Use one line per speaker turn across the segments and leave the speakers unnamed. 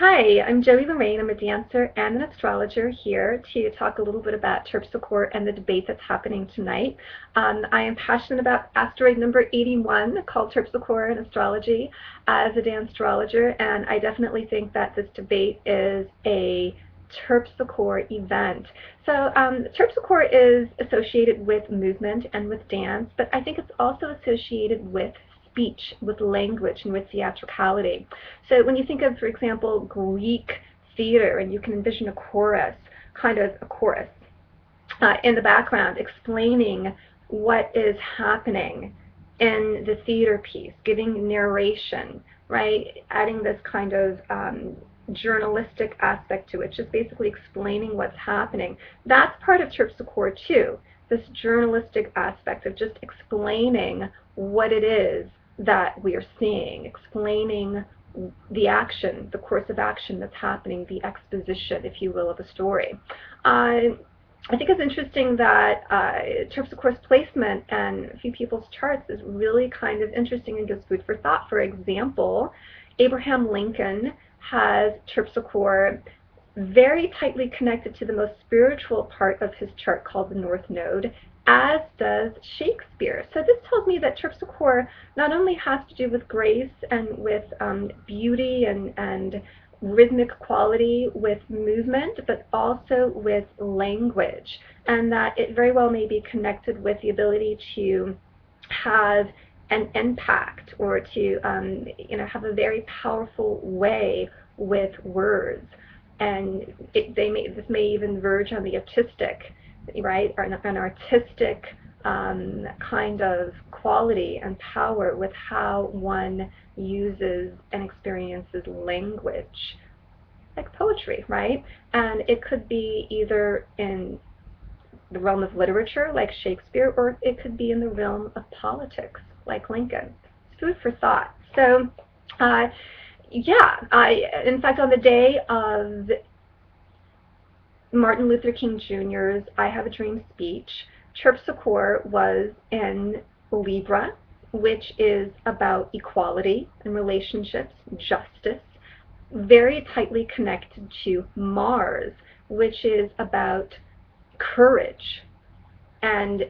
Hi, I'm Joey Lorraine. I'm a dancer and an astrologer here to talk a little bit about Terpsichore and the debate that's happening tonight. I am passionate about asteroid number 81 called Terpsichore in astrology as a dance astrologer, and I definitely think that this debate is a Terpsichore event. So Terpsichore is associated with movement and with dance, but I think it's also associated with speech, with language, and with theatricality. So when you think of, for example, Greek theater, and you can envision a chorus, in the background explaining what is happening in the theater piece, giving narration, right? Adding this kind of journalistic aspect to it, just basically explaining what's happening. That's part of Terpsichore too, this journalistic aspect of just explaining what it is that we are seeing, explaining the action, the course of action that's happening, the exposition, if you will, of a story. I think it's interesting that Terpsichore's placement and a few people's charts is really kind of interesting and gives food for thought. For example, Abraham Lincoln has Terpsichore very tightly connected to the most spiritual part of his chart called the North Node, as does Shakespeare. So this tells me that Terpsichore not only has to do with grace and with beauty and rhythmic quality, with movement, but also with language, and that it very well may be connected with the ability to have an impact, or to have a very powerful way with words. And this may even verge on the artistic, right, or an artistic kind of quality and power with how one uses and experiences language, like poetry, right? And it could be either in the realm of literature, like Shakespeare, or it could be in the realm of politics, like Lincoln. It's food for thought. So, in fact, on the day of Martin Luther King Jr.'s I Have a Dream speech, Terpsichore was in Libra, which is about equality and relationships, justice, very tightly connected to Mars, which is about courage and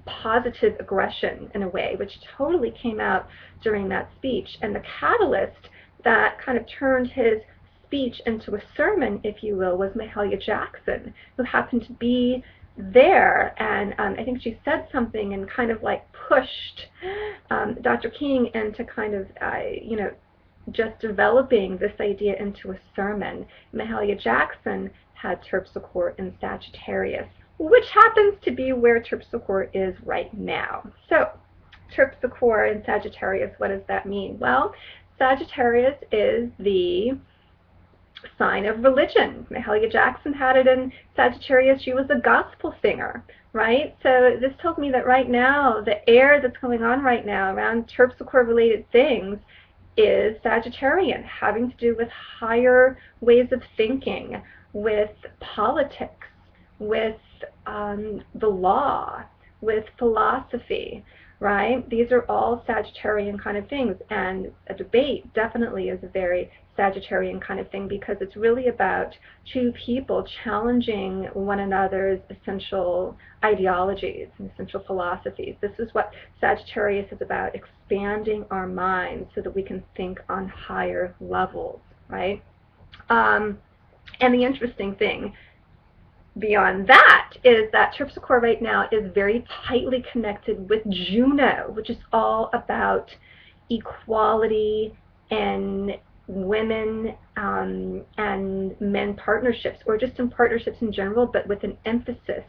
positive aggression in a way, which totally came out during that speech. And the catalyst that kind of turned his speech into a sermon, if you will, was Mahalia Jackson, who happened to be there, and I think she said something and kind of like pushed Dr. King into kind of just developing this idea into a sermon. Mahalia Jackson had Terpsichore in Sagittarius, which happens to be where Terpsichore is right now. So Terpsichore in Sagittarius, what does that mean? Well, Sagittarius is the sign of religion. Mahalia Jackson had it in Sagittarius. She was a gospel singer, right? So this tells me that right now, the air that's going on right now around Terpsichore-related things is Sagittarian, having to do with higher ways of thinking, with politics, with the law, with philosophy, right? These are all Sagittarian kind of things, and a debate definitely is a very Sagittarian kind of thing, because it's really about two people challenging one another's essential ideologies and essential philosophies. This is what Sagittarius is about, expanding our minds so that we can think on higher levels, right? And the interesting thing beyond that is that Terpsichore right now is very tightly connected with Juno, which is all about equality and women and men partnerships, or just in partnerships in general, but with an emphasis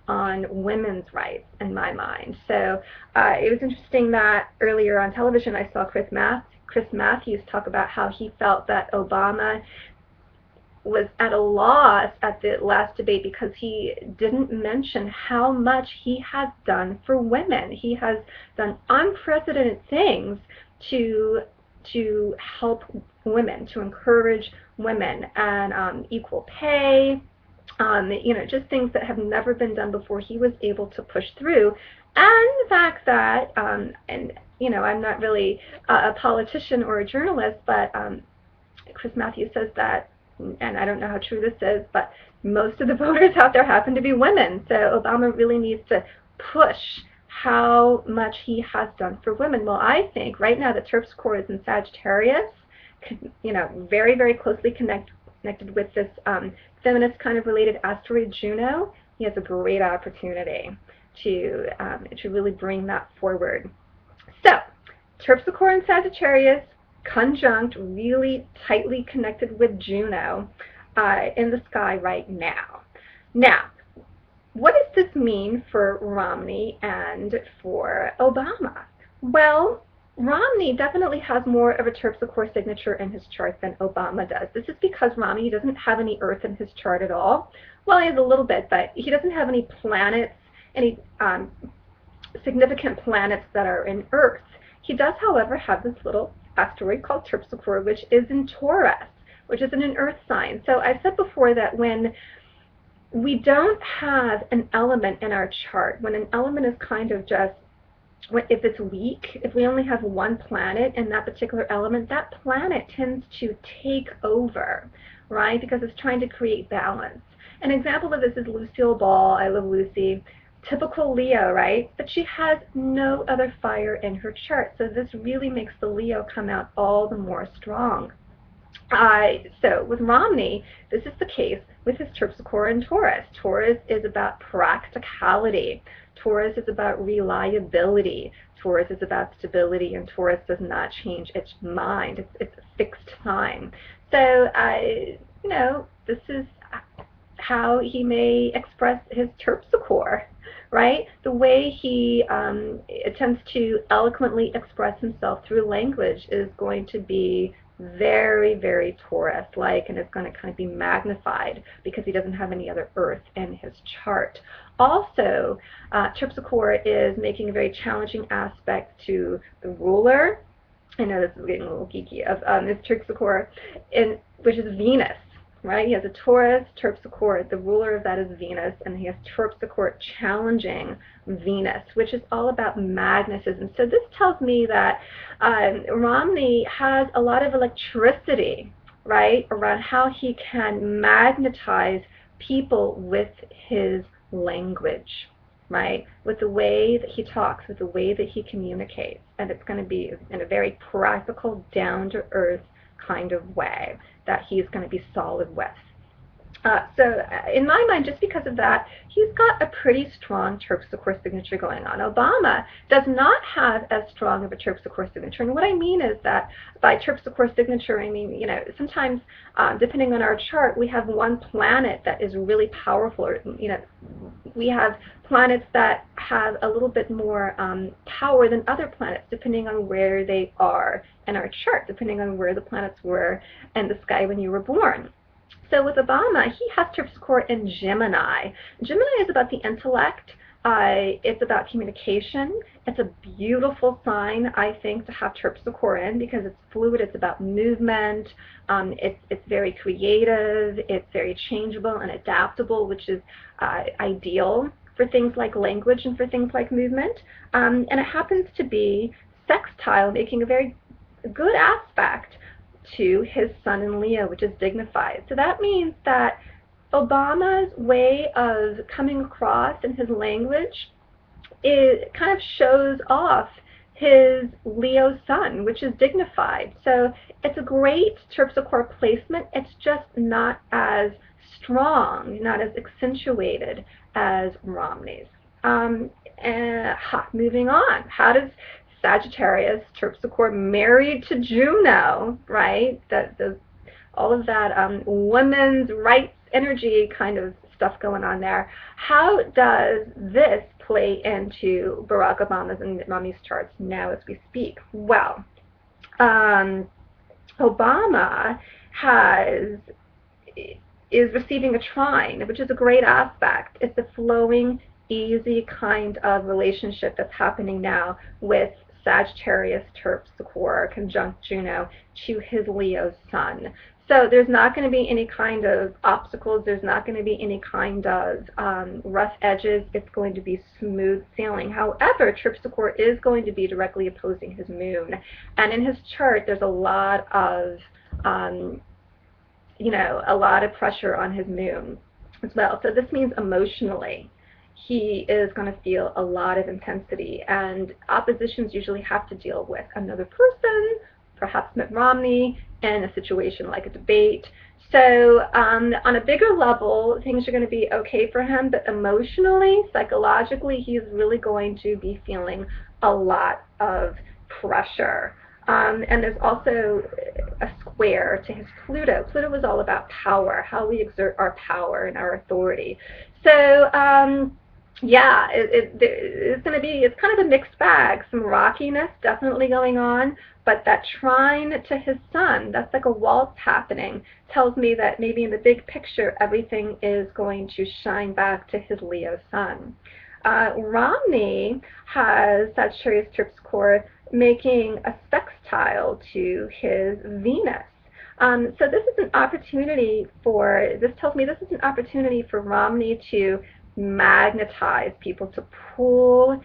on women's rights in my mind. So it was interesting that earlier on television I saw Chris Matthews talk about how he felt that Obama was at a loss at the last debate because he didn't mention how much he has done for women. He has done unprecedented things to help women, to encourage women, and equal pay, just things that have never been done before. He was able to push through, and the fact that, I'm not really a politician or a journalist, but Chris Matthews says that, and I don't know how true this is, but most of the voters out there happen to be women. So Obama really needs to push how much he has done for women. Well, I think right now the Terpsichore is in Sagittarius, very, very closely connected with this feminist kind of related asteroid Juno. He has a great opportunity to really bring that forward. So, Terpsichore and Sagittarius, conjunct, really tightly connected with Juno in the sky right now. Now, what does this mean for Romney and for Obama? Well, Romney definitely has more of a Terpsichore signature in his chart than Obama does. This is because Romney doesn't have any Earth in his chart at all. Well, he has a little bit, but he doesn't have any planets, any significant planets that are in Earth. He does, however, have this little asteroid called Terpsichore, which is in Taurus, which is in an Earth sign. So I've said before that when we don't have an element in our chart, when an element is kind of just, if it's weak, if we only have one planet in that particular element, that planet tends to take over, right? Because it's trying to create balance. An example of this is Lucille Ball. I love Lucy. Typical Leo, right? But she has no other fire in her chart. So this really makes the Leo come out all the more strong. So with Romney, this is the case with his Terpsichore and Taurus. Taurus is about practicality. Taurus is about reliability. Taurus is about stability, and Taurus does not change its mind. It's a fixed sign. So, this is how he may express his Terpsichore, right? The way he attempts to eloquently express himself through language is going to be very, very Taurus-like, and it's going to kind of be magnified because he doesn't have any other Earth in his chart. Also, Terpsichore is making a very challenging aspect to the ruler. I know this is getting a little geeky, of his Terpsichore, which is Venus. Right? He has a Taurus, Terpsichore. The ruler of that is Venus, and he has Terpsichore challenging Venus, which is all about magnetism. So this tells me that Romney has a lot of electricity, right, around how he can magnetize people with his language, right, with the way that he talks, with the way that he communicates. And it's going to be in a very practical, down-to-earth kind of way that he's going to be solid with. So in my mind, just because of that, he's got a pretty strong Terpsichore signature going on. Obama does not have as strong of a Terpsichore signature. And what I mean is that by Terpsichore signature, I mean, sometimes depending on our chart, we have one planet that is really powerful. Or, we have planets that have a little bit more power than other planets, depending on where they are in our chart, depending on where the planets were in the sky when you were born. So with Obama, he has Terpsichore in Gemini. Gemini is about the intellect. It's about communication. It's a beautiful sign, I think, to have Terpsichore in because it's fluid. It's about movement. It's very creative. It's very changeable and adaptable, which is ideal for things like language and for things like movement. And it happens to be sextile, making a very good aspect to his sun in Leo, which is dignified. So that means that Obama's way of coming across in his language, it kind of shows off his Leo sun, which is dignified. So it's a great Terpsichore placement. It's just not as strong, not as accentuated as Romney's. Moving on. How does Sagittarius, Terpsichore, married to Juno, right? All of that women's rights energy kind of stuff going on there. How does this play into Barack Obama's and Mitt Romney's charts now as we speak? Well, Obama is receiving a trine, which is a great aspect. It's a flowing, easy kind of relationship that's happening now with Sagittarius, Terpsichore, conjunct Juno to his Leo sun. So there's not going to be any kind of obstacles. There's not going to be any kind of rough edges. It's going to be smooth sailing. However, Terpsichore is going to be directly opposing his moon. And in his chart, there's a lot of um, a lot of pressure on his moon as well. So this means emotionally, he is going to feel a lot of intensity, and oppositions usually have to deal with another person, perhaps Mitt Romney, in a situation like a debate. So on a bigger level, things are going to be okay for him, but emotionally, psychologically, he's really going to be feeling a lot of pressure. And there's also a square to his Pluto. Pluto is all about power, how we exert our power and our authority. So yeah, it's going to be, it's kind of a mixed bag. Some rockiness definitely going on, but that trine to his sun, that's like a waltz happening, tells me that maybe in the big picture, everything is going to shine back to his Leo sun. Romney has Sagittarius Terpsichore making a sextile to his Venus. So this is an opportunity this tells me this is an opportunity for Romney to magnetize people, to pull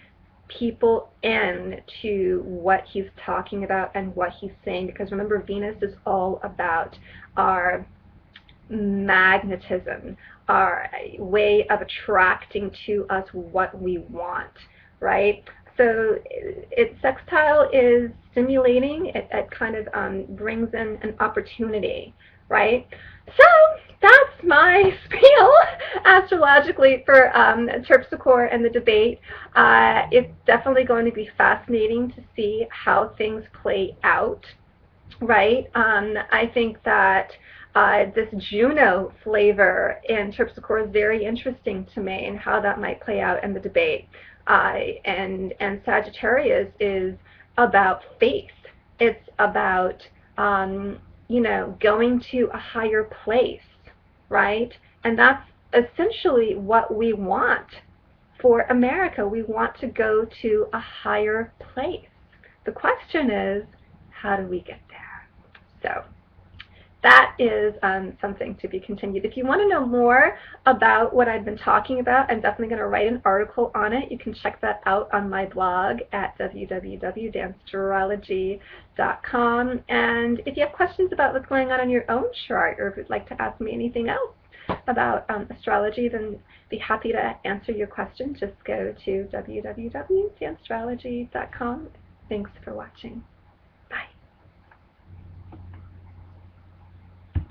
people in to what he's talking about and what he's saying, because remember, Venus is all about our magnetism, our way of attracting to us what we want, right? So sextile is stimulating, it kind of brings in an opportunity, right? So that's my spiel astrologically for Terpsichore and the debate. It's definitely going to be fascinating to see how things play out, right? I think that this Juno flavor in Terpsichore is very interesting to me, and how that might play out in the debate. And Sagittarius is about faith. It's about going to a higher place, right? And that's essentially what we want for America. We want to go to a higher place. The question is, how do we get there? So that is something to be continued. If you want to know more about what I've been talking about, I'm definitely going to write an article on it. You can check that out on my blog at www.danceastrology.com. And if you have questions about what's going on in your own chart, or if you'd like to ask me anything else about astrology, then be happy to answer your question. Just go to www.danceastrology.com. Thanks for watching.